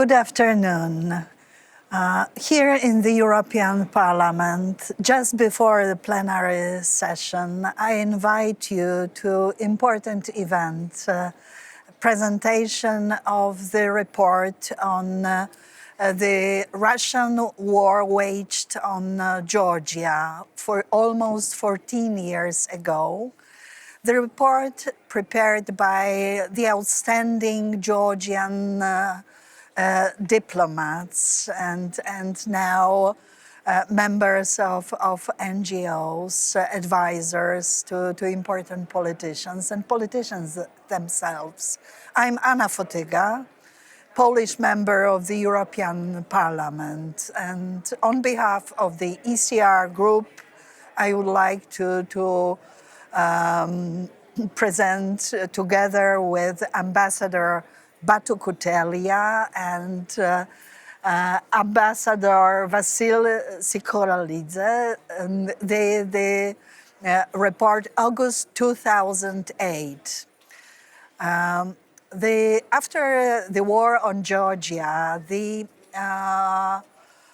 Good afternoon. Here in the European Parliament, just before the plenary session, I invite you to important event, presentation of the report on the Russian war waged on Georgia for almost 14 years ago. The report prepared by the outstanding Georgian diplomats and now members of NGOs, advisors to important politicians and politicians themselves. I'm Anna Fotyga, Polish member of the European Parliament, and on behalf of the ECR group, I would like to present together with Ambassador Batu Kutelia and Ambassador Vasil Sikoralidze, the report August 2008. After the war on Georgia, the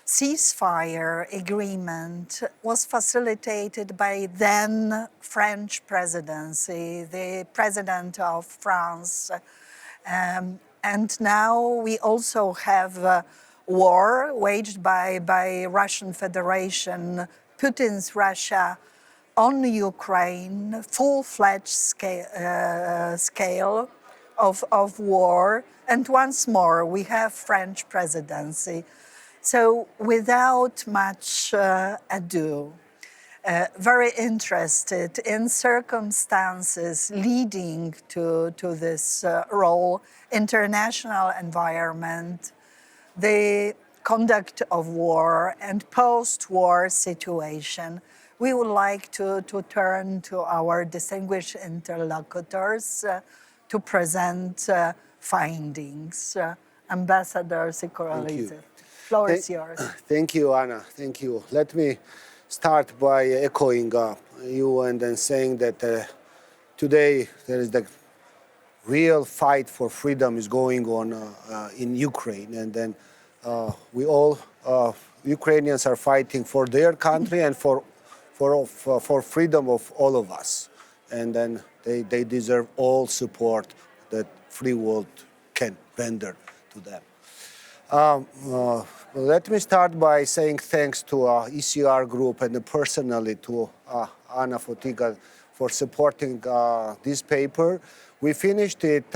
ceasefire agreement was facilitated by then French presidency, the president of France. And now we also have a war waged by Russian Federation, Putin's Russia, on Ukraine, full-fledged scale of war. And once more, we have French presidency. So without much ado, very interested in circumstances leading to this role, international environment, the conduct of war and post-war situation, we would like to turn to our distinguished interlocutors to present findings. Ambassador Sikoralidze, floor is yours. Thank you, Anna. Thank you. Let me start by echoing you and then saying that today there is the real fight for freedom is going on in Ukraine, and then we all Ukrainians are fighting for their country and for freedom of all of us, and then they deserve all support that free world can render to them. Let me start by saying thanks to ECR group and personally to Anna Fotyga for supporting this paper. We finished it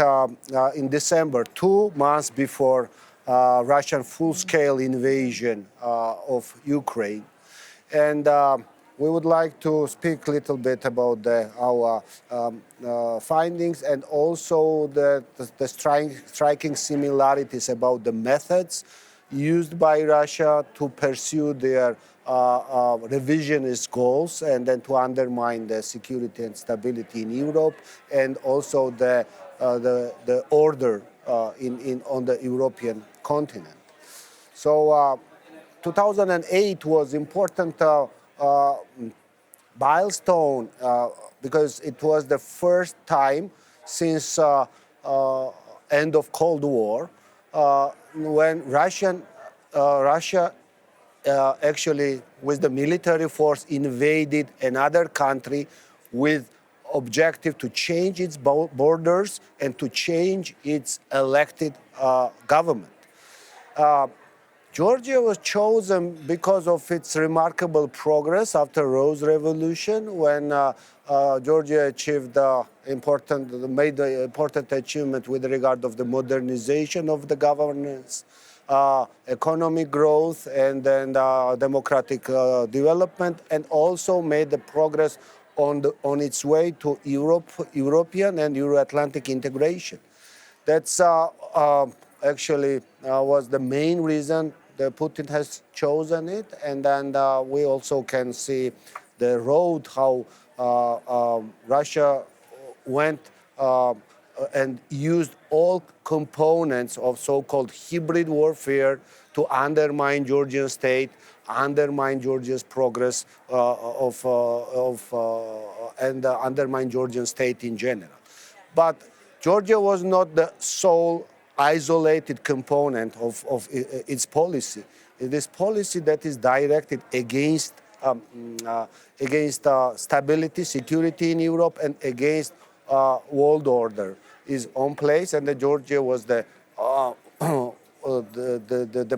in December, 2 months before Russian full-scale invasion of Ukraine. And we would like to speak a little bit about our findings and also the striking similarities about the methods used by Russia to pursue their revisionist goals and then to undermine the security and stability in Europe and also the order on the European continent. So 2008 was important milestone because it was the first time since end of Cold War when Russia actually with the military force invaded another country with objective to change its borders and to change its elected government. Georgia was chosen because of its remarkable progress after Rose Revolution, when Georgia achieved made the important achievement with regard of the modernization of the governance, economic growth, and then democratic development, and also made the progress on its way to European and Euro-Atlantic integration. That's actually was the main reason that Putin has chosen it, and then we also can see the road how Russia went and used all components of so-called hybrid warfare to undermine Georgian state, undermine Georgia's progress and undermine Georgian state in general. But Georgia was not the sole isolated component of its policy. It is policy that is directed against stability, security in Europe, and against world order is on place. And Georgia was the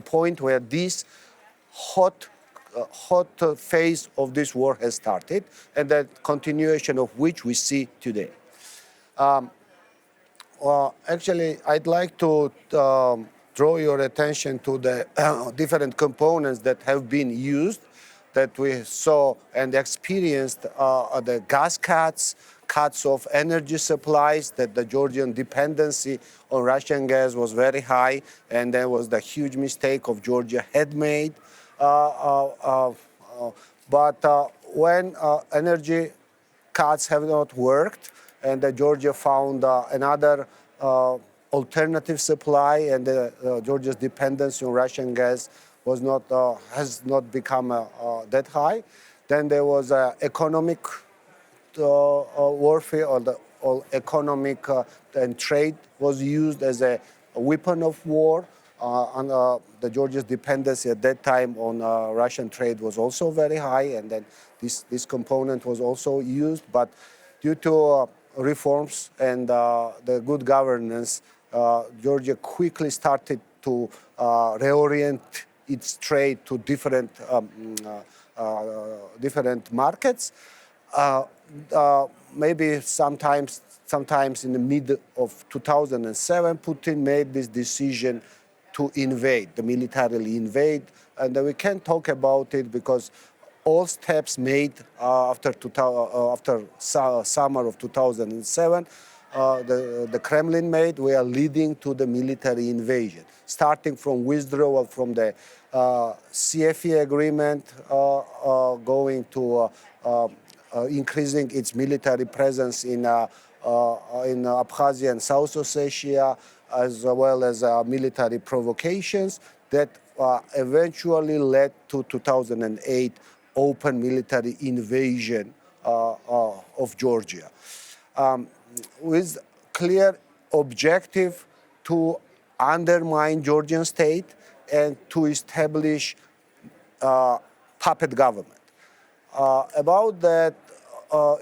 point where this hot phase of this war has started, and the continuation of which we see today. Actually, I'd like to draw your attention to the different components that have been used, that we saw and experienced, the gas cuts of energy supplies, that the Georgian dependency on Russian gas was very high, and there was the huge mistake of Georgia had made. But when energy cuts have not worked, and Georgia found another alternative supply, and Georgia's dependency on Russian gas was not has not become that high. Then there was economic warfare, or economic and trade was used as a weapon of war. And the Georgia's dependency at that time on Russian trade was also very high, and then this component was also used. But due to reforms and the good governance, Georgia quickly started to reorient its trade to different markets. Maybe sometimes in the middle of 2007, Putin made this decision to militarily invade, and we can't talk about it because all steps made after summer of 2007, the Kremlin made, were leading to the military invasion, starting from withdrawal from the CFE agreement, going to increasing its military presence in Abkhazia and South Ossetia, as well as military provocations that eventually led to 2008 open military invasion of Georgia, with clear objective to undermine Georgian state and to establish puppet government. About that,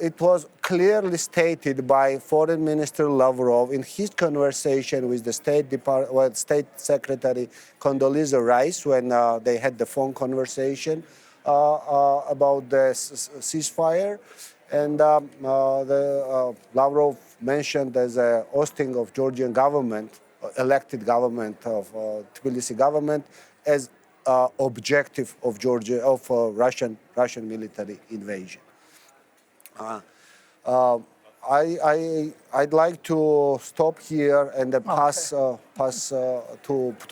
it was clearly stated by Foreign Minister Lavrov in his conversation with the State Secretary Condoleezza Rice when they had the phone conversation about the ceasefire. And Lavrov mentioned as a hosting of Georgian government, elected government of Tbilisi government, as objective of Russian military invasion. I'd like to stop here and pass to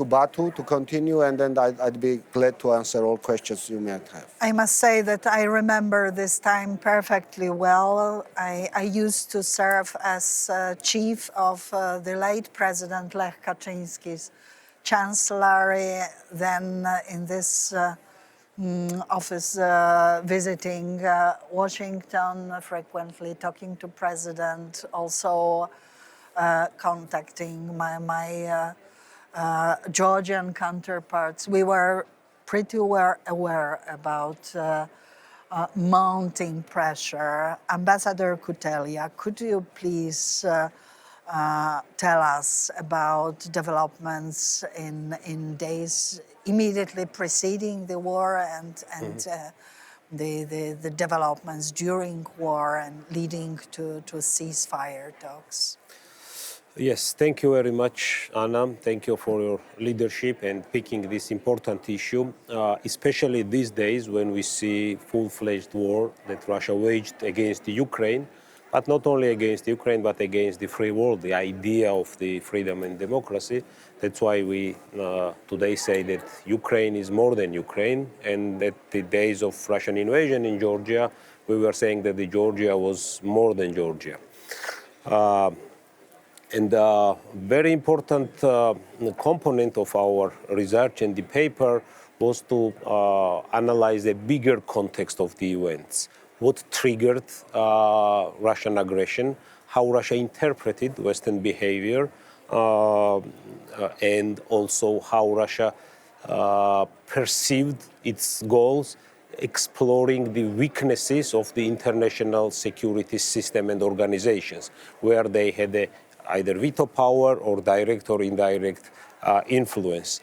Batu to continue, and then I'd be glad to answer all questions you might have. I must say that I remember this time perfectly well. I used to serve as chief of the late President Lech Kaczynski's chancellery, then in this office, visiting Washington frequently, talking to President, also contacting my Georgian counterparts. We were pretty aware about mounting pressure. Ambassador Kutelia, could you please tell us about developments in days immediately preceding the war and the developments during war and leading to ceasefire talks? Yes, thank you very much, Anna. Thank you for your leadership and picking this important issue, especially these days when we see full-fledged war that Russia waged against Ukraine, but not only against Ukraine, but against the free world, the idea of the freedom and democracy. That's why we today say that Ukraine is more than Ukraine, and that the days of Russian invasion in Georgia, we were saying that the Georgia was more than Georgia. And a very important component of our research and the paper was to analyze the bigger context of the events. What triggered Russian aggression, how Russia interpreted Western behavior, and also how Russia perceived its goals, exploring the weaknesses of the international security system and organizations, where they had either veto power or direct or indirect influence.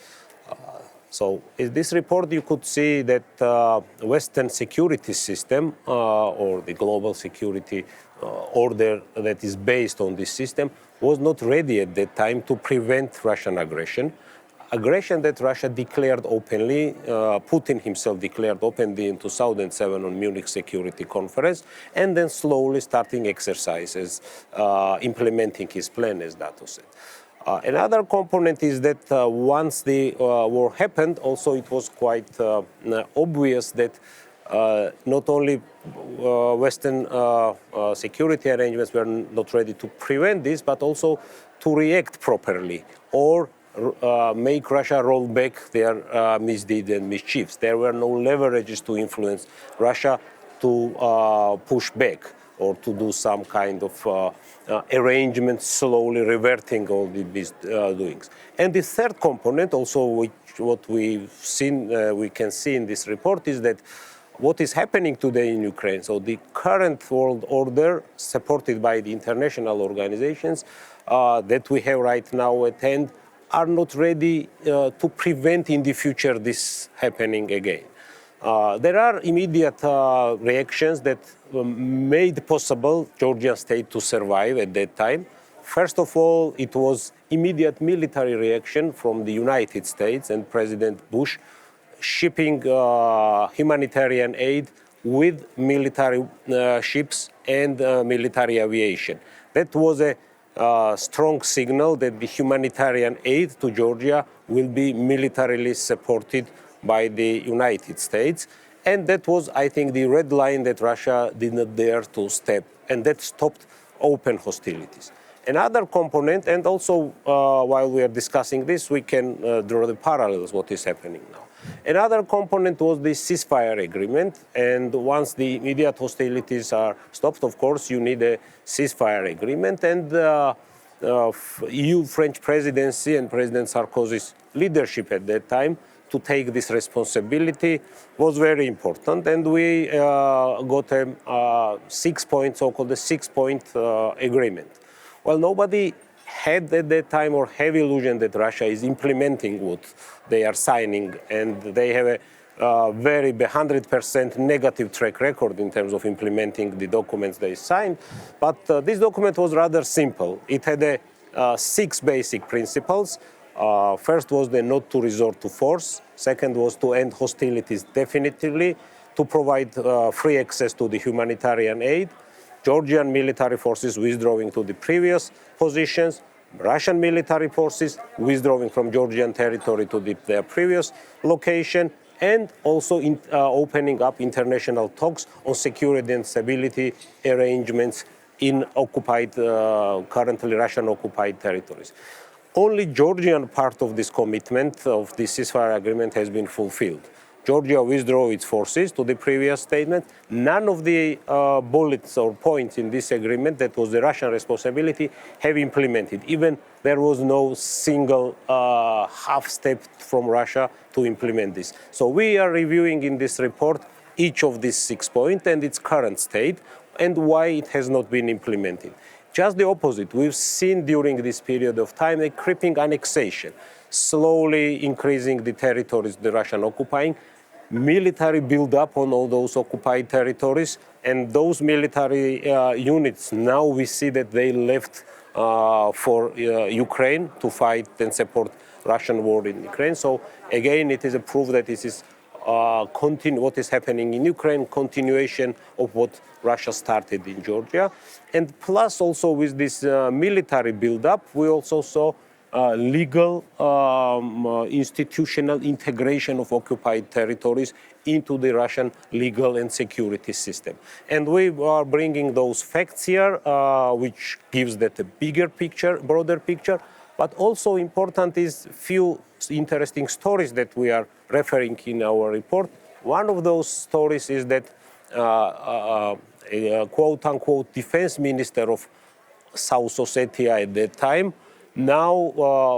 So in this report, you could see that Western security system or the global security order that is based on this system was not ready at that time to prevent Russian aggression. Aggression that Russia declared openly, Putin himself declared openly in 2007 on Munich Security Conference, and then slowly starting exercises, implementing his plan, as Dato said. Another component is that once the war happened, also it was quite obvious that not only Western security arrangements were not ready to prevent this, but also to react properly or make Russia roll back their misdeeds and mischiefs. There were no leverages to influence Russia to push back or to do some kind of arrangement, slowly reverting all these doings. And the third component, also what we've seen, we can see in this report, is that what is happening today in Ukraine. So the current world order, supported by the international organizations that we have right now at hand, are not ready to prevent in the future this happening again. There are immediate reactions that made possible Georgian state to survive at that time. First of all, it was immediate military reaction from the United States and President Bush, shipping humanitarian aid with military ships and military aviation. That was a strong signal that the humanitarian aid to Georgia will be militarily supported by the United States. And that was, I think, the red line that Russia did not dare to step, and that stopped open hostilities. Another component, and also while we are discussing this, we can draw the parallels what is happening now. Another component was the ceasefire agreement, and once the immediate hostilities are stopped, of course, you need a ceasefire agreement, and EU-French presidency and President Sarkozy's leadership at that time to take this responsibility was very important, and we got a 6-point, so-called the 6-point agreement. Well, nobody had at that time or have illusion that Russia is implementing what they are signing, and they have a very 100% negative track record in terms of implementing the documents they signed. But this document was rather simple. It had 6 basic principles. First was the not to resort to force. Second was to end hostilities definitively, to provide free access to the humanitarian aid, Georgian military forces withdrawing to the previous positions, Russian military forces withdrawing from Georgian territory to their previous location, and also opening up international talks on security and stability arrangements in occupied, currently Russian-occupied territories. Only Georgian part of this commitment of this ceasefire agreement has been fulfilled. Georgia withdrew its forces to the previous statement. None of the bullets or points in this agreement that was the Russian responsibility have implemented. Even there was no single half step from Russia to implement this. So we are reviewing in this report each of these 6 points and its current state and why it has not been implemented. Just the opposite. We've seen during this period of time a creeping annexation, slowly increasing the territories the Russian occupying, military build-up on all those occupied territories, and those military units, now we see that they left for Ukraine to fight and support Russian war in Ukraine. So again, it is a proof that this is what is happening in Ukraine, continuation of what Russia started in Georgia. And plus also with this military build-up, we also saw legal institutional integration of occupied territories into the Russian legal and security system. And we are bringing those facts here, which gives that a bigger picture, broader picture, but also important is few interesting stories that we are referring in our report. One of those stories is that a quote-unquote defense minister of South Ossetia at that time Now,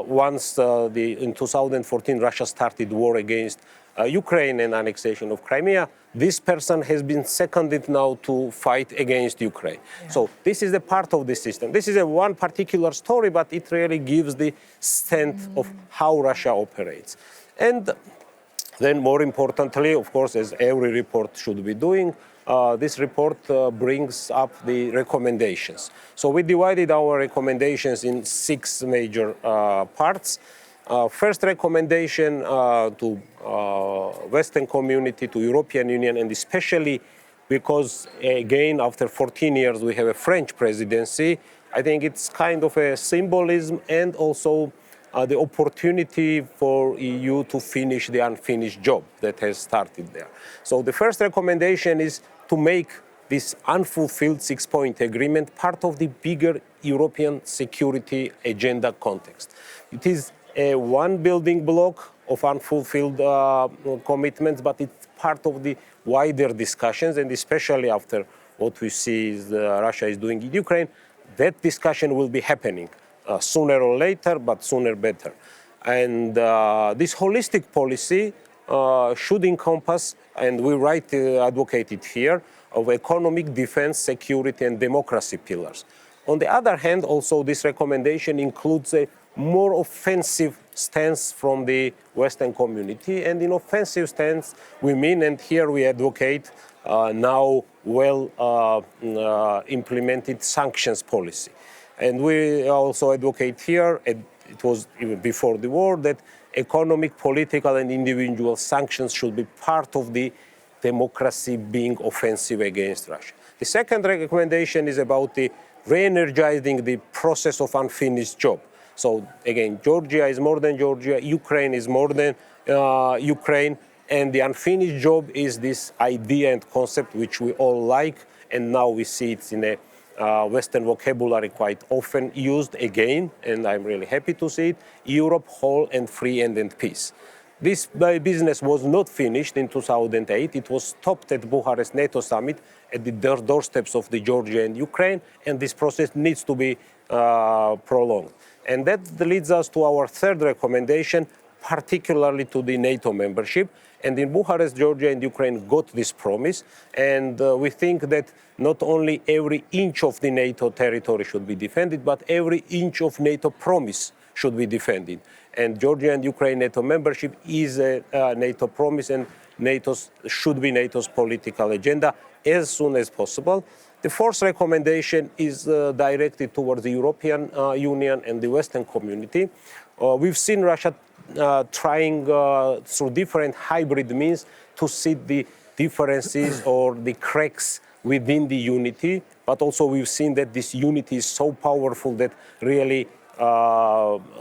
once in 2014 Russia started war against Ukraine and annexation of Crimea, this person has been seconded now to fight against Ukraine. Yeah. So this is a part of the system. This is one particular story, but it really gives the strength of how Russia operates. And then more importantly, of course, as every report should be doing, this report brings up the recommendations. So we divided our recommendations in 6 major parts. First recommendation to Western community, to European Union, and especially because, again, after 14 years, we have a French presidency. I think it's kind of a symbolism and also the opportunity for EU to finish the unfinished job that has started there. So the first recommendation is to make this unfulfilled 6-point agreement part of the bigger European security agenda context. It is one building block of unfulfilled commitments, but it's part of the wider discussions, and especially after what we see is Russia is doing in Ukraine, that discussion will be happening sooner or later, but sooner better. And this holistic policy should encompass, and we advocate it here, of economic, defense, security, and democracy pillars. On the other hand, also this recommendation includes a more offensive stance from the Western community. And in offensive stance, we mean, and here we advocate now well implemented sanctions policy. And we also advocate here, and it was even before the war, that economic, political, and individual sanctions should be part of the democracy being offensive against Russia. The second recommendation is about the re-energizing the process of unfinished job. So again, Georgia is more than Georgia, Ukraine is more than Ukraine, and the unfinished job is this idea and concept which we all like, and now we see it's in a Western vocabulary quite often used again, and I'm really happy to see it: Europe whole and free and at peace. This business was not finished in 2008. It was stopped at Bucharest NATO summit at the doorsteps of the Georgia and Ukraine, and this process needs to be prolonged. And that leads us to our third recommendation, particularly to the NATO membership. And in Bucharest, Georgia and Ukraine got this promise, and we think that not only every inch of the NATO territory should be defended, but every inch of NATO promise should be defended. And Georgia and Ukraine NATO membership is a NATO promise, and should be NATO's political agenda as soon as possible. The fourth recommendation is directed towards the European Union and the Western community. We've seen Russia trying through different hybrid means to see the differences or the cracks within the unity, but also we've seen that this unity is so powerful that really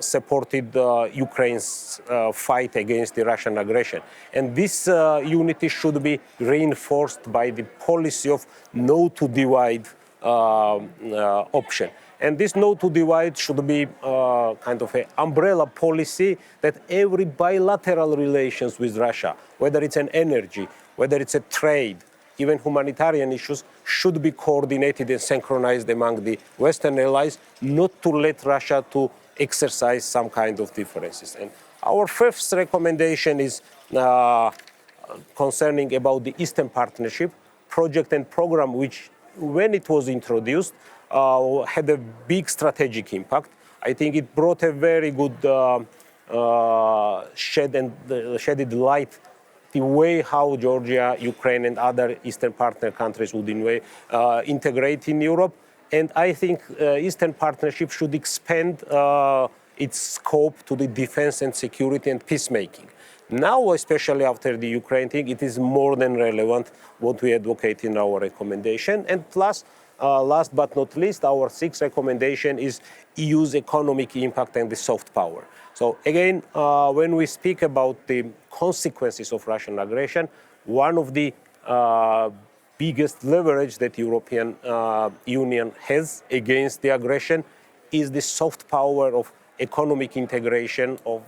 supported Ukraine's fight against the Russian aggression. And this unity should be reinforced by the policy of no to divide option. And this no to divide should be kind of an umbrella policy that every bilateral relations with Russia, whether it's an energy, whether it's a trade, even humanitarian issues, should be coordinated and synchronized among the Western allies, not to let Russia to exercise some kind of differences. And our fifth recommendation is concerning about the Eastern Partnership project and program, which, when it was introduced, had a big strategic impact. I think it brought a very good shedded light the way how Georgia, Ukraine, and other Eastern Partner countries would integrate in Europe. And I think Eastern Partnership should expand its scope to the defense and security and peacemaking. Now, especially after the Ukraine thing, it is more than relevant what we advocate in our recommendation. And plus, last but not least, our sixth recommendation is EU's economic impact and the soft power. So again, when we speak about the consequences of Russian aggression, one of the biggest leverage that European Union has against the aggression is the soft power of economic integration of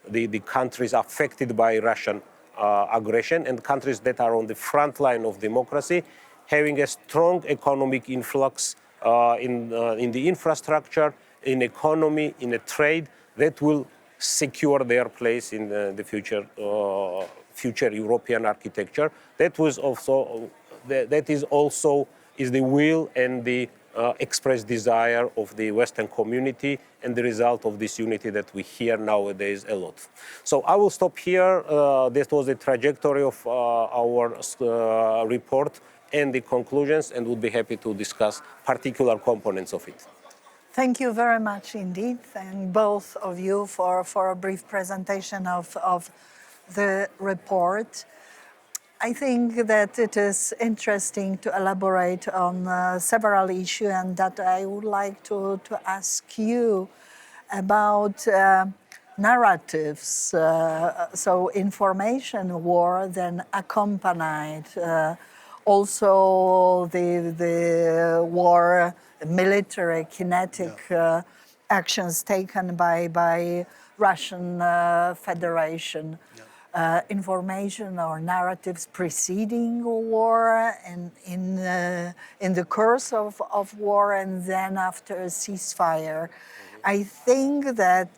the countries affected by Russian aggression and countries that are on the front line of democracy, having a strong economic influx in the infrastructure in economy, in a trade that will secure their place in the future European architecture. That was also is the will and the expressed desire of the Western community and the result of this unity that we hear nowadays a lot. So I will stop here. This was the trajectory of our report and the conclusions, and would be happy to discuss particular components of it. Thank you very much indeed, and both of you for a brief presentation of the report. I think that it is interesting to elaborate on several issues, and that I would like to ask you about narratives. So information war then accompanied also the war, military kinetic actions taken by Russian Federation. Information or narratives preceding war and in the course of war and then after a ceasefire. I think that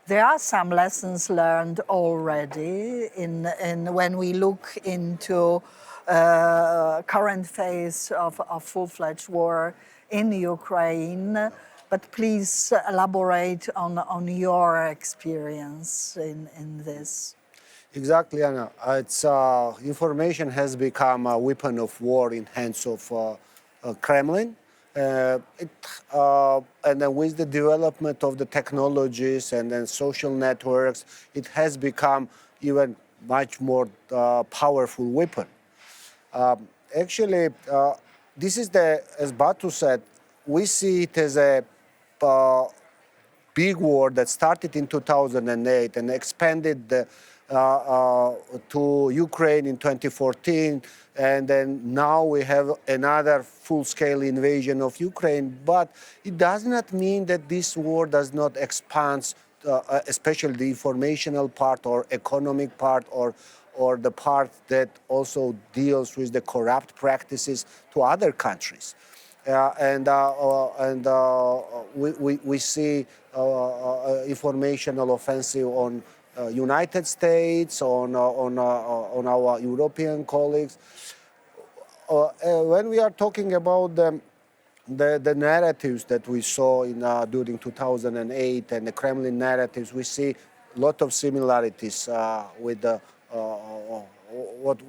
there are some lessons learned already in when we look into current phase of full-fledged war in Ukraine. But please elaborate on your experience in this. Exactly, Anna. Information has become a weapon of war in hands of Kremlin. And then with the development of the technologies and then social networks, it has become even much more powerful weapon. Actually, this is as Batu said, we see it as a big war that started in 2008 and expanded to Ukraine in 2014, and then now we have another full-scale invasion of Ukraine. But it does not mean that this war does not expand, especially the informational part or economic part or the part that also deals with the corrupt practices to other countries. We see informational offensive on United States, on our European colleagues. When we are talking about the narratives that we saw during 2008 and the Kremlin narratives, we see a lot of similarities with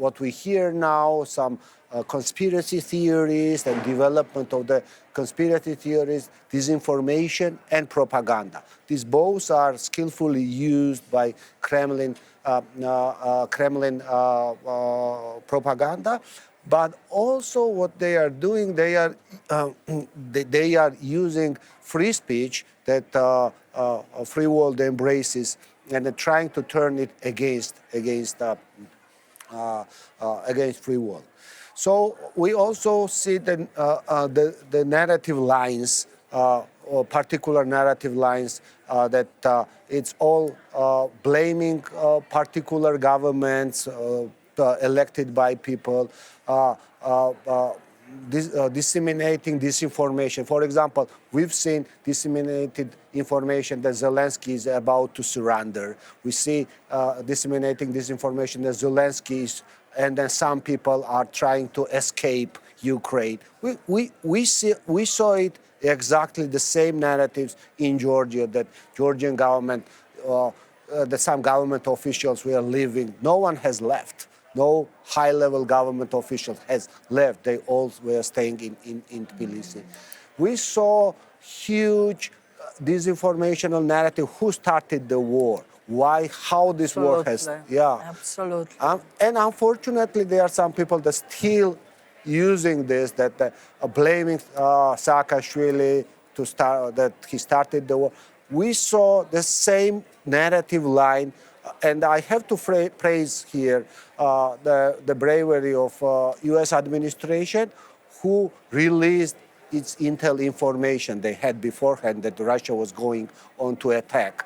what we hear now, some conspiracy theories and development of the conspiracy theories, disinformation and propaganda. These both are skillfully used by Kremlin propaganda. But also what they are doing, they are using free speech that free world embraces, and they're trying to turn it against free world. So we also see the narrative lines, or particular narrative lines that it's all blaming particular governments elected by people, disseminating disinformation. For example, we've seen disseminated information that Zelensky is about to surrender. We see disseminating disinformation that Zelensky is, and then some people are trying to escape Ukraine. We saw it exactly the same narratives in Georgia, that Georgian government, that some government officials were leaving. No one has left. No high-level government officials has left. They all were staying in Tbilisi. We saw huge disinformational narrative. Who started the war? Why? How this war has? Yeah, absolutely. And unfortunately, there are some people that still using this, that are blaming Saakashvili to start, that he started the war. We saw the same narrative line. And I have to praise here the bravery of U.S. administration, who released its intel information they had beforehand that Russia was going on to attack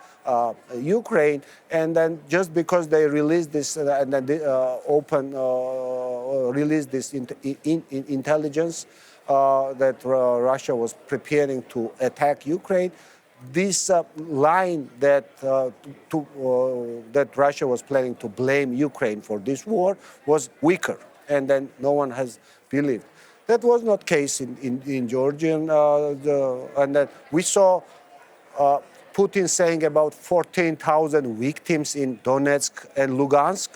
Ukraine, and then just because they released this and then released this intelligence that Russia was preparing to attack Ukraine, this line that that Russia was planning to blame Ukraine for this war was weaker, and then no one has believed. That was not case in Georgia, and then we saw Putin saying about 14,000 victims in Donetsk and Lugansk.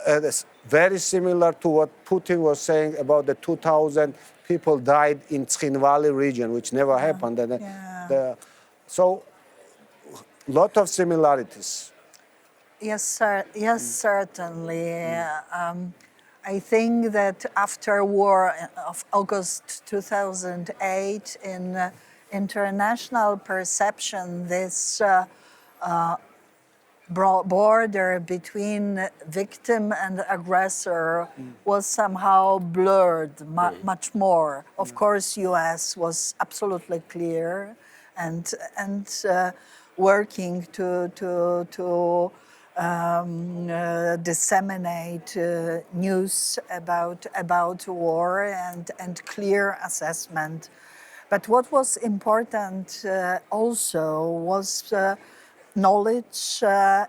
It's very similar to what Putin was saying about the 2,000 people died in Tskhinvali region, which never happened. And so, lot of similarities. Yes, sir. Yes, certainly. I think that after war of August 2008, in international perception, this border between victim and aggressor was somehow blurred much more. Of course, U.S. was absolutely clear and working to disseminate news about war and clear assessment. But what was important also was knowledge,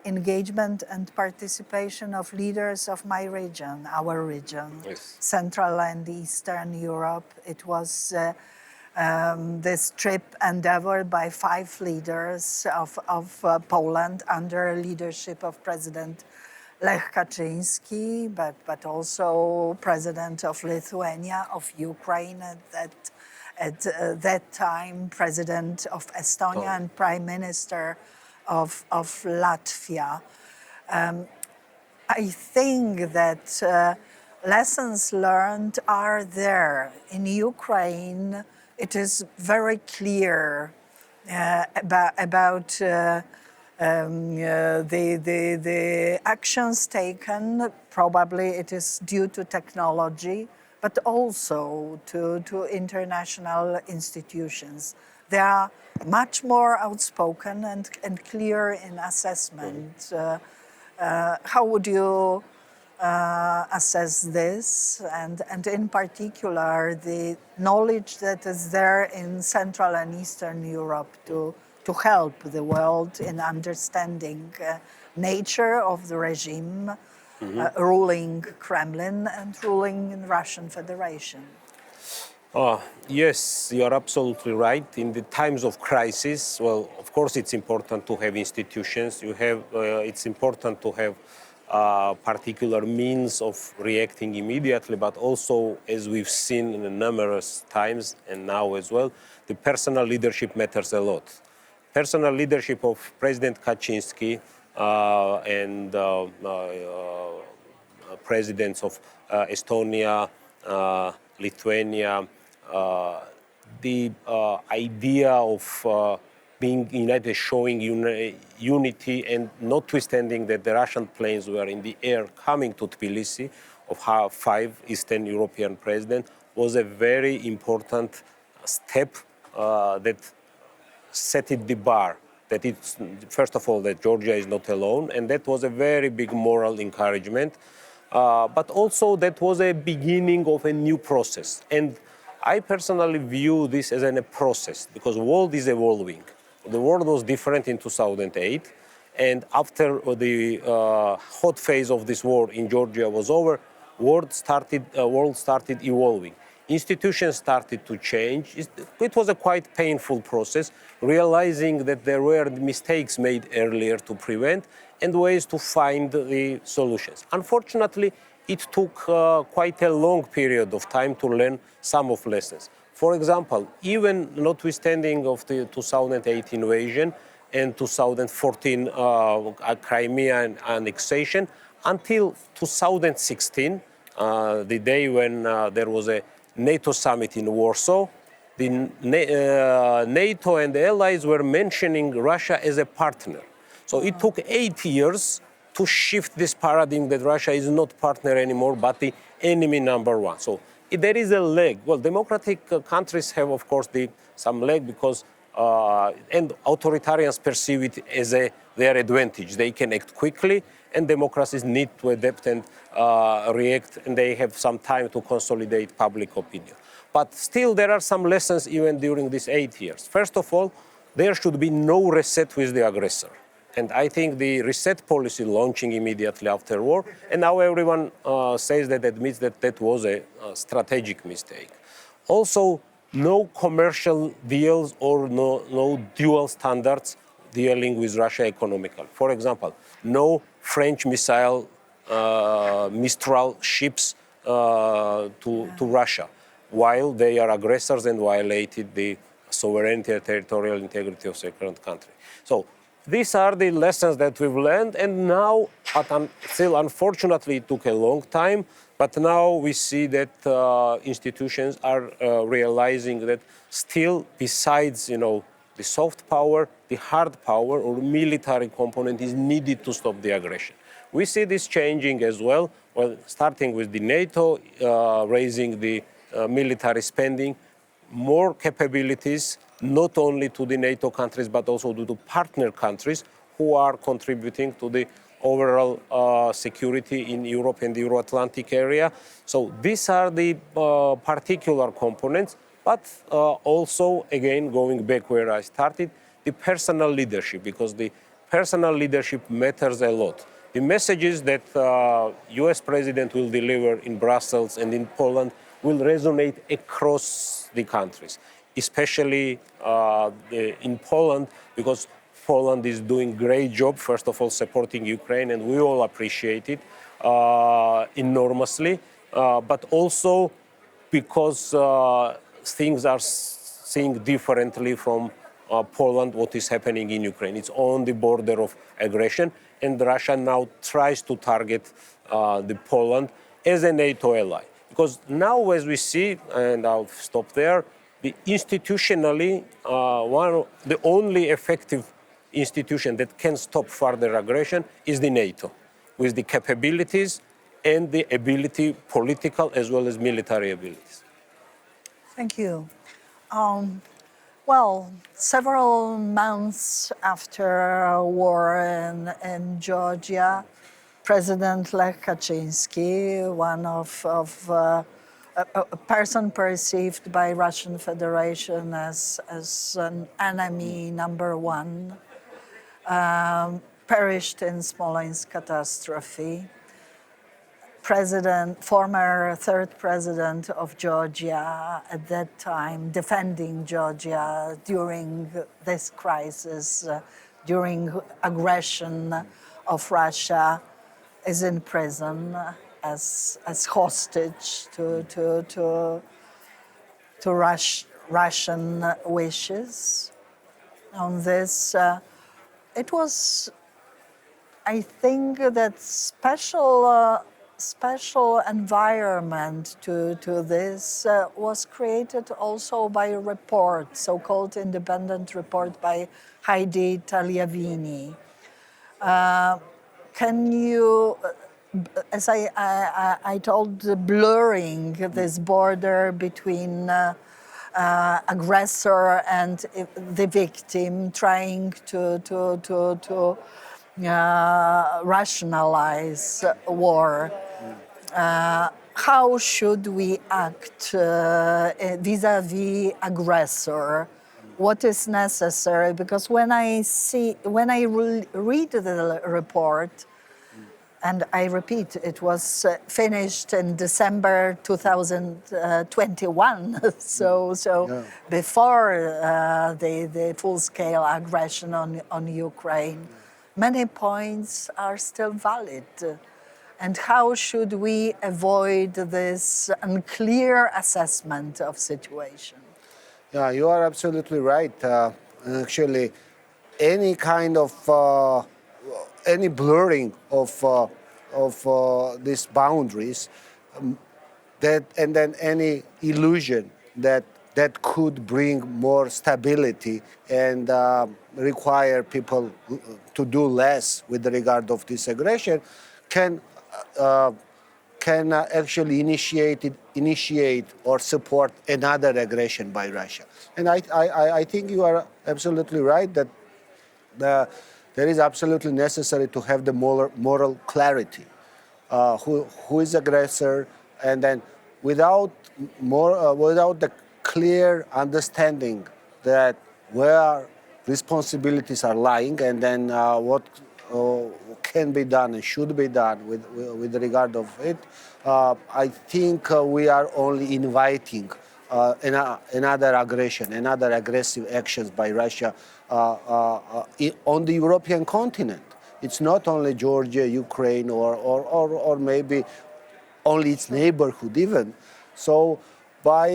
engagement, and participation of leaders of my region, our region, Yes. Central and Eastern Europe. It was this trip endeavored by 5 leaders of Poland under leadership of President Lech Kaczynski, but also President of Lithuania, of Ukraine at that time, President of Estonia, and Prime Minister of Latvia. I think that lessons learned are there. In Ukraine, it is very clear about the actions taken. Probably it is due to technology, but also to international institutions. They are much more outspoken and clear in assessment. How would you assess this, and in particular the knowledge that is there in Central and Eastern Europe to help the world in understanding nature of the regime ruling Kremlin and ruling in Russian Federation? Yes, you are absolutely right. In the times of crisis, well, of course, it's important to have institutions. It's important to have particular means of reacting immediately, but also, as we've seen in numerous times and now as well, the personal leadership matters a lot. Personal leadership of President Kaczynski and presidents of Estonia, Lithuania, the idea of being united, showing unity, and notwithstanding that the Russian planes were in the air coming to Tbilisi, of 5 Eastern European presidents, was a very important step that set it the bar. That it's, first of all, that Georgia is not alone, and that was a very big moral encouragement. But also that was a beginning of a new process. And I personally view this as a process, because the world is evolving. The world was different in 2008, and after the hot phase of this war in Georgia was over, world started evolving. Institutions started to change. It was a quite painful process, realizing that there were mistakes made earlier to prevent and ways to find the solutions. Unfortunately, it took quite a long period of time to learn some of lessons. For example, even notwithstanding of the 2008 invasion and 2014 Crimean annexation, until 2016, the day when there was a NATO summit in Warsaw, the NATO and the allies were mentioning Russia as a partner. So it took 8 years to shift this paradigm that Russia is not partner anymore, but the enemy number one. So there is a lag. Well, democratic countries have, of course, some lag because and authoritarians perceive it as their advantage. They can act quickly, and democracies need to adapt and react, and they have some time to consolidate public opinion. But still, there are some lessons even during these 8 years. First of all, there should be no reset with the aggressor. And I think the reset policy launching immediately after war, and now everyone says that admits that that was a strategic mistake. Also, no commercial deals or no dual standards dealing with Russia economically. For example, no French missile Mistral ships to Russia, while they are aggressors and violated the sovereignty and territorial integrity of second country. So these are the lessons that we've learned, and now, still unfortunately, it took a long time, but now we see that institutions are realizing that still, besides, the soft power, the hard power or military component is needed to stop the aggression. We see this changing as well, starting with the NATO raising the military spending, more capabilities, not only to the NATO countries, but also to the partner countries who are contributing to the overall security in Europe and the Euro-Atlantic area. So these are the particular components, but also, again, going back where I started, the personal leadership, because the personal leadership matters a lot. The messages that US President will deliver in Brussels and in Poland will resonate across the countries, especially in Poland, because Poland is doing a great job, first of all, supporting Ukraine, and we all appreciate it enormously, but also because things are seeing differently from Poland, what is happening in Ukraine. It's on the border of aggression, and Russia now tries to target the Poland as a NATO ally. Because now, as we see, and I'll stop there, institutionally, the only effective institution that can stop further aggression is the NATO, with the capabilities and the ability, political as well as military abilities. Thank you. Well, several months after war in Georgia, President Lech Kaczynski, one of a person perceived by Russian Federation as an enemy number one, perished in Smolensk catastrophe. Former third president of Georgia at that time, defending Georgia during this crisis, during aggression of Russia, is in prison as hostage to Russian wishes. On this, it was, I think, that special environment to this was created also by a report, so-called independent report by Heidi Tagliavini. Can you, as I told, blurring this border between aggressor and the victim, trying to rationalize war. How should we act vis-a-vis aggressor? What is necessary? Because when I read the report, and I repeat, it was finished in December 2021, before the full-scale aggression on Ukraine. Many points are still valid. And how should we avoid this unclear assessment of situation? Yeah, you are absolutely right. Actually, any kind of any blurring of these boundaries, and then any illusion that could bring more stability and require people to do less with regard of this aggression can can actually initiate or support another aggression by Russia. And I think you are absolutely right that there is absolutely necessary to have the moral clarity. Who is aggressor, and then without the clear understanding that where responsibilities are lying, and then what can be done and should be done with regard of it, I think we are only inviting another aggression, another aggressive actions by Russia on the European continent. It's not only Georgia, Ukraine, or maybe only its neighborhood even. So by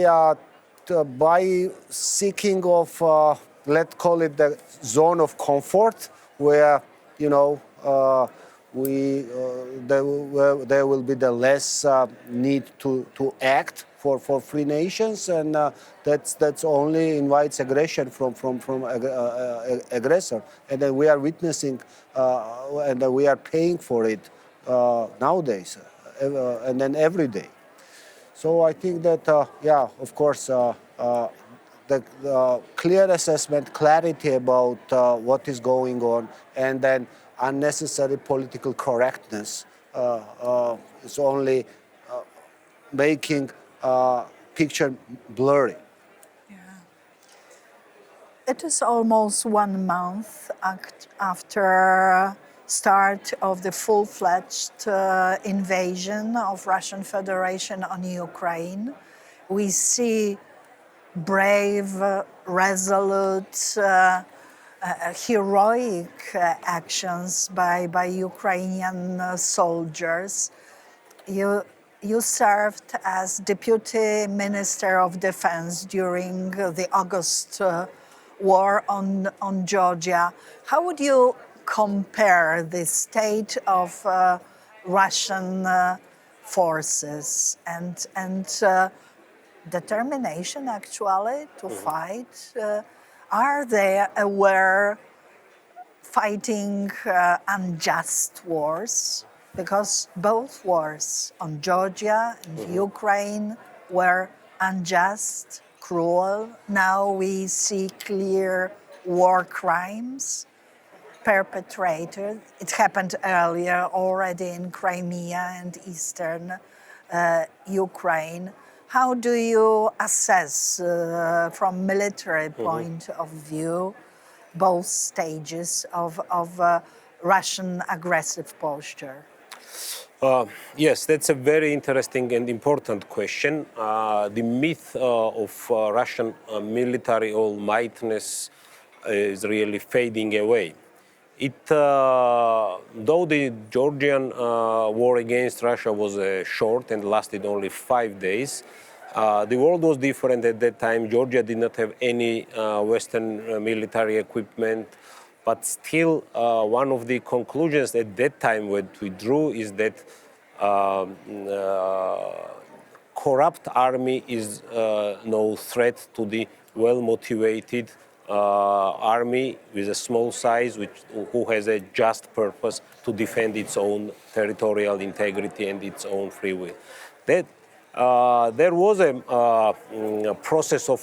seeking of, let's call it the zone of comfort, where there will be the less need to act for free nations, and that's only invites aggression from aggressor, and then we are witnessing and we are paying for it nowadays, and then every day. So I think that yeah, of course, the clear assessment, clarity about what is going on, and then unnecessary political correctness is only making picture blurry. Yeah. It is almost 1 month after start of the full-fledged invasion of Russian Federation on Ukraine. We see brave, resolute, heroic actions by Ukrainian soldiers. You served as Deputy Minister of Defense during the August war on Georgia. How would you compare the state of Russian forces and determination actually to fight? Are they aware fighting unjust wars? Because both wars on Georgia and Ukraine were unjust, cruel. Now we see clear war crimes perpetrated. It happened earlier already in Crimea and eastern Ukraine. How do you assess, from military point of view, both stages of Russian aggressive posture? Yes, that's a very interesting and important question. The myth of Russian military all-mightiness is really fading away. Though the Georgian war against Russia was short and lasted only 5 days, the world was different at that time. Georgia did not have any Western military equipment. But still, one of the conclusions at that time what we drew is that corrupt army is no threat to the well-motivated army with a small size, who has a just purpose to defend its own territorial integrity and its own free will. That there was a process of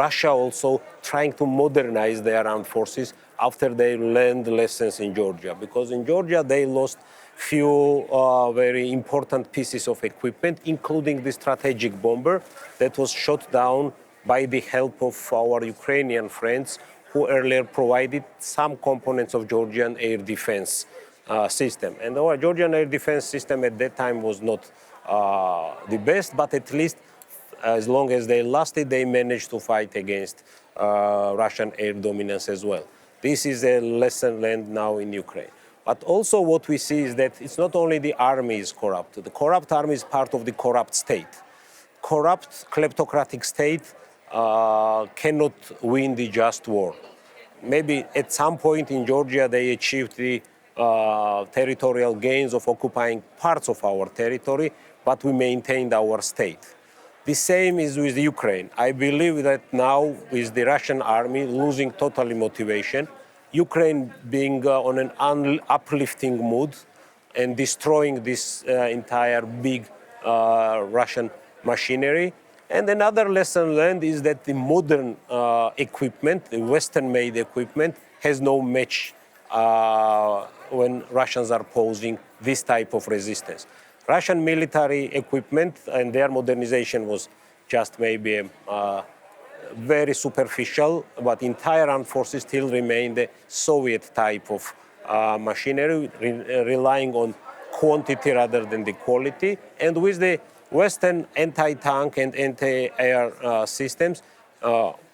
Russia also trying to modernize their armed forces after they learned lessons in Georgia, because in Georgia they lost few very important pieces of equipment, including the strategic bomber that was shot down by the help of our Ukrainian friends, who earlier provided some components of Georgian air defense system. And our Georgian air defense system at that time was not the best, but at least as long as they lasted, they managed to fight against Russian air dominance as well. This is a lesson learned now in Ukraine. But also what we see is that it's not only the army is corrupt. The corrupt army is part of the corrupt state. Corrupt, kleptocratic state cannot win the just war. Maybe at some point in Georgia they achieved the territorial gains of occupying parts of our territory, but we maintained our state. The same is with Ukraine. I believe that now with the Russian army losing totally motivation, Ukraine being on an uplifting mood, and destroying this entire big Russian machinery. And another lesson learned is that the modern equipment, the Western-made equipment, has no match when Russians are posing this type of resistance. Russian military equipment and their modernization was just maybe very superficial, but entire armed forces still remain the Soviet type of machinery, relying on quantity rather than the quality. And with the Western anti-tank and anti-air systems,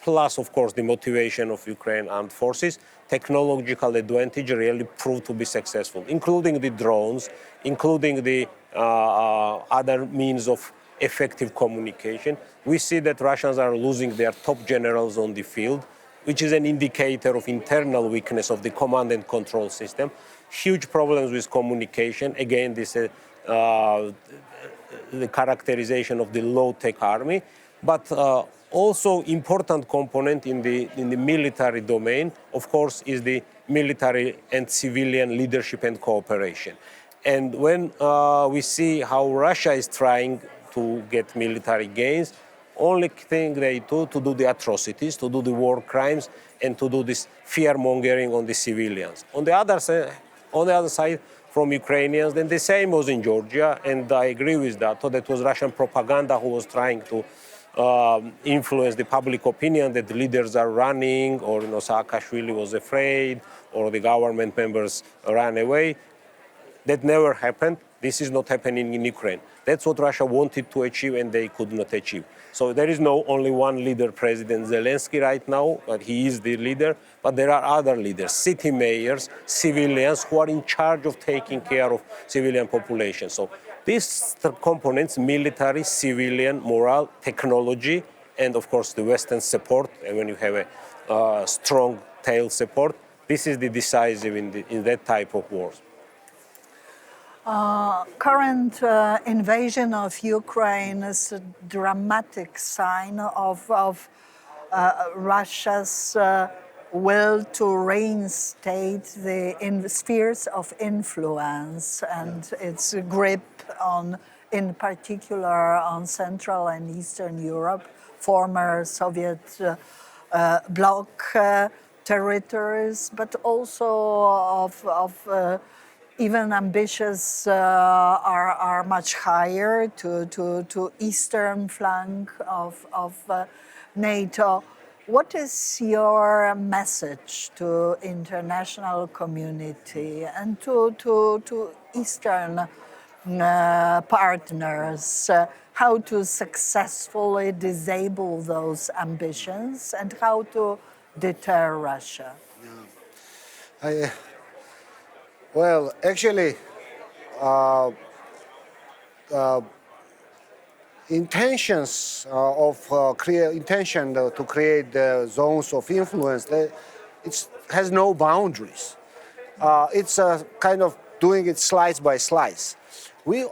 plus, of course, the motivation of Ukraine armed forces, technological advantage really proved to be successful, including the drones, including the other means of effective communication. We see that Russians are losing their top generals on the field, which is an indicator of internal weakness of the command and control system. Huge problems with communication. Again, this the characterization of the low-tech army, but also important component in the military domain, of course, is the military and civilian leadership and cooperation. And when we see how Russia is trying to get military gains, only thing they do to do the atrocities, to do the war crimes, and to do this fear-mongering on the civilians. On the other side, from Ukrainians, then the same was in Georgia, and I agree with that. So that was Russian propaganda who was trying to influence the public opinion that the leaders are running, or Saakashvili was afraid, or the government members ran away. That never happened. This is not happening in Ukraine. That's what Russia wanted to achieve, and they could not achieve. So there is no only one leader, President Zelensky, right now, but he is the leader. But there are other leaders, city mayors, civilians who are in charge of taking care of civilian population. So these components, military, civilian, morale, technology, and of course the Western support, and when you have a strong tail support, this is the decisive in that type of wars. Current invasion of Ukraine is a dramatic sign of Russia's will to reinstate the spheres of influence and its grip on, in particular, on Central and Eastern Europe, former Soviet bloc territories, but also of even ambitious are much higher to eastern flank of NATO. What is your message to international community and to Eastern partners? How to successfully disable those ambitions and how to deter Russia? Well, actually, intentions intention to create zones of influence, it has no boundaries. It's kind of doing it slice by slice. We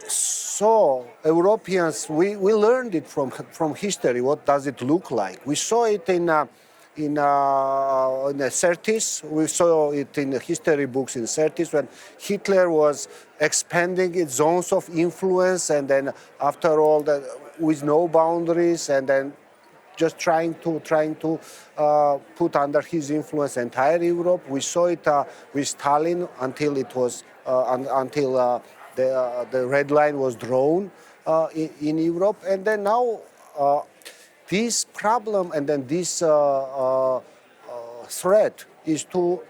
saw Europeans. We learned it from history. What does it look like? We saw it in the 30s. We saw it in the history books in the 30s when Hitler was expanding its zones of influence, and then after all, with no boundaries, and then just trying to put under his influence entire Europe. We saw it with Stalin until it was the red line was drawn in Europe, and then now. This problem and then this threat is to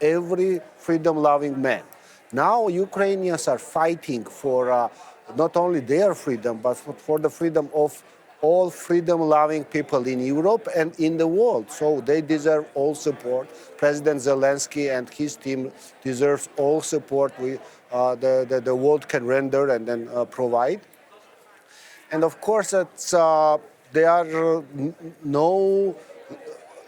every freedom-loving man. Now Ukrainians are fighting for not only their freedom, but for the freedom of all freedom-loving people in Europe and in the world. So they deserve all support. President Zelensky and his team deserves all support the world can render and then provide. And of course, there are no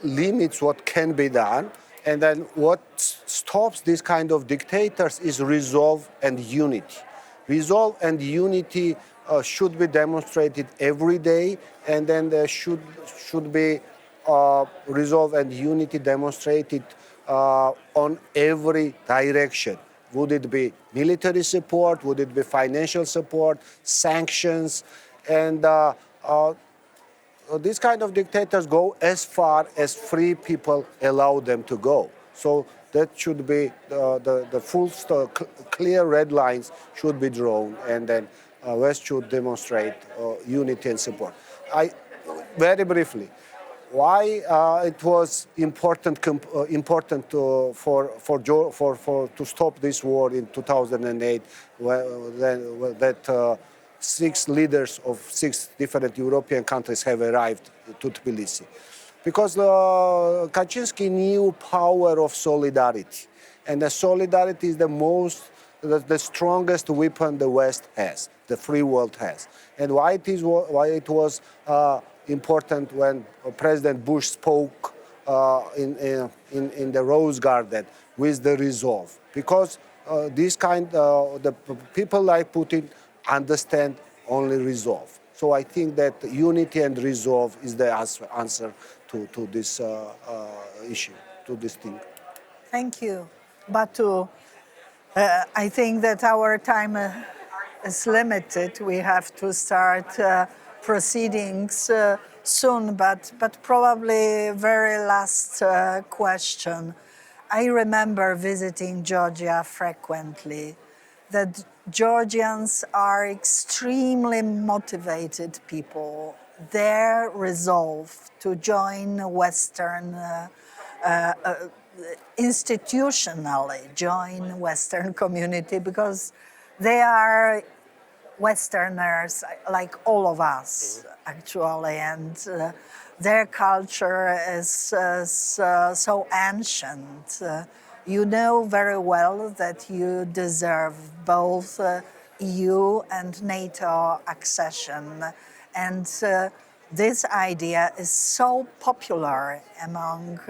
limits what can be done. And then what stops this kind of dictators is resolve and unity. Resolve and unity should be demonstrated every day, and then there should be resolve and unity demonstrated on every direction. Would it be military support? Would it be financial support, sanctions? And these kind of dictators go as far as free people allow them to go. So that should be the clear red lines should be drawn, and then West should demonstrate unity and support. Very briefly, why it was important to stop this war in 2008, that 6 leaders of 6 different European countries have arrived to Tbilisi. Because Kaczynski knew power of solidarity, and the solidarity is the strongest weapon the West has, the free world has. And why it was important when President Bush spoke in the Rose Garden with the resolve, because the people like Putin understand only resolve. So I think that unity and resolve is the answer to this issue, to this thing. Thank you, Batu. I think that our time is limited. We have to start proceedings soon, but probably very last question. I remember visiting Georgia frequently. That Georgians are extremely motivated people. Their resolve to join Western institutionally join Western community, because they are Westerners like all of us, actually, and their culture is so ancient. You know very well that you deserve both EU and NATO accession, and this idea is so popular among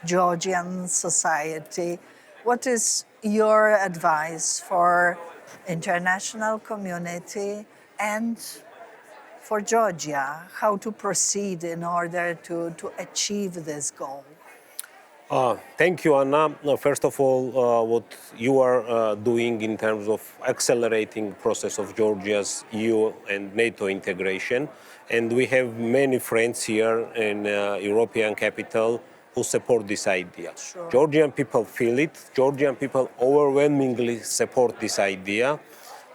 Georgian society. What is your advice for international community and for Georgia, how to proceed in order to achieve this goal? Thank you, Anna. First of all, what you are doing in terms of accelerating process of Georgia's EU and NATO integration. And we have many friends here in European capital who support this idea. Sure. Georgian people feel it. Georgian people overwhelmingly support this idea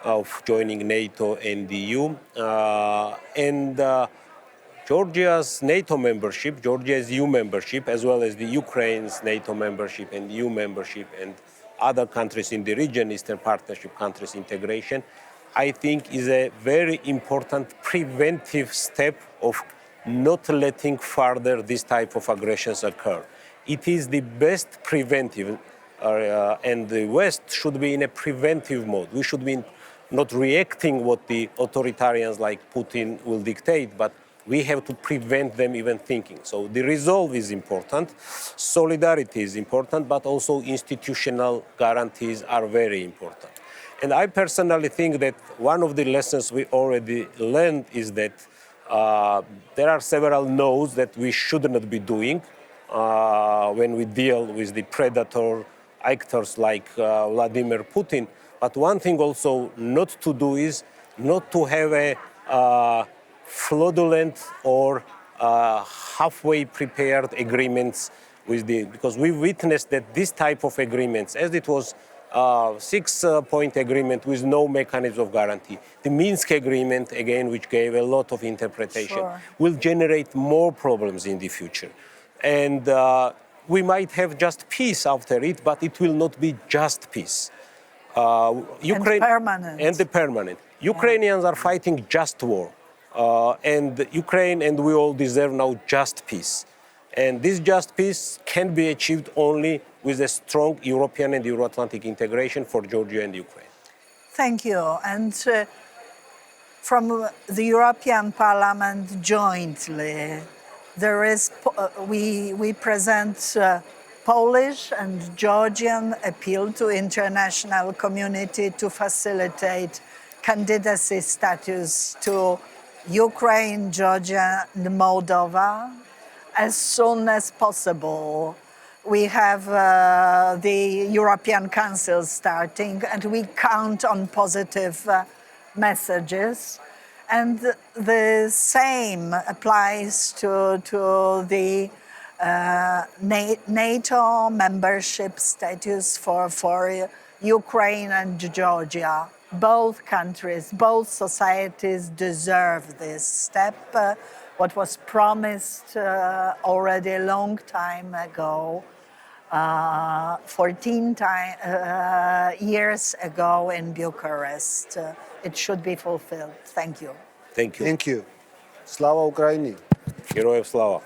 of joining NATO and the EU. Georgia's NATO membership, Georgia's EU membership, as well as the Ukraine's NATO membership and EU membership and other countries in the region, Eastern Partnership countries integration, I think is a very important preventive step of not letting further this type of aggressions occur. It is the best preventive, and the West should be in a preventive mode. We should be not reacting what the authoritarians like Putin will dictate, but we have to prevent them even thinking. So the resolve is important, solidarity is important, but also institutional guarantees are very important. And I personally think that one of the lessons we already learned is that there are several no's that we should not be doing when we deal with the predator actors like Vladimir Putin. But one thing also not to do is not to have a fraudulent or halfway prepared agreements with because we witnessed that this type of agreements, as it was 6-point agreement with no mechanism of guarantee. The Minsk agreement, again, which gave a lot of interpretation, Sure. will generate more problems in the future. And we might have just peace after it, but it will not be just peace. Ukraine, and the permanent. Ukrainians are fighting just war. And Ukraine and we all deserve now just peace. And this just peace can be achieved only with a strong European and Euro-Atlantic integration for Georgia and Ukraine. Thank you. And from the European Parliament jointly, there is we present Polish and Georgian appeal to international community to facilitate candidacy status to Ukraine, Georgia, and Moldova as soon as possible. We have the European Council starting, and we count on positive messages. And the same applies to the NATO membership status for Ukraine and Georgia. Both countries, both societies deserve this step. What was promised already a long time ago, 14 years ago in Bucharest. It should be fulfilled. Thank you. Thank you. Thank you. Slava Ukraini. Героям слава.